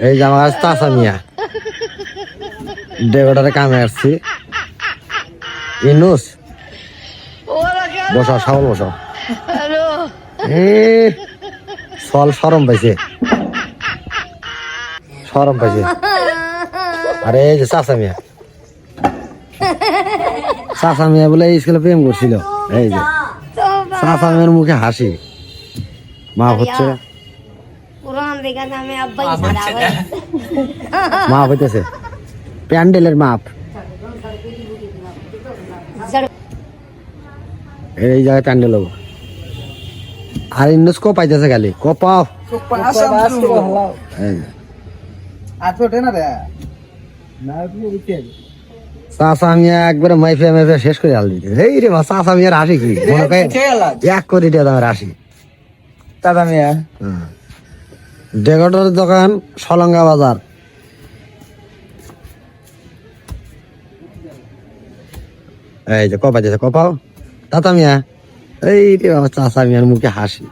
এই যে আমার কাছে চাচা মিয়া ডেগোটারে কামে আসছি ইনুস বসো সাবল বসো সল সরম পাইছে আরে এই যে চাচা মিয়া বলে স্কুলে প্রেম করছিল এই যে চাচা মিয়ার মুখে হাসি মা হচ্ছে মাপ হইতেছে প্যান্ডেলের মাপ এই জায়গায় প্যান্ডেল হবো আর ইন্ডোস কো পাইতেছে খালি কপাও চাচা মিয়া একবারে মাইফে শেষ করে আল দিতে এই রে চাচা মিয়ার হাসি কি মনে করে 1 কোটি টাকা দামের হাসি চাচা মিয়া ডেগোটার দোকান সলঙ্গা বাজার এই যে কপাইতেছে কপাও চাচা মিয়া এই রে চাচা মিয়ার মুখে হাসি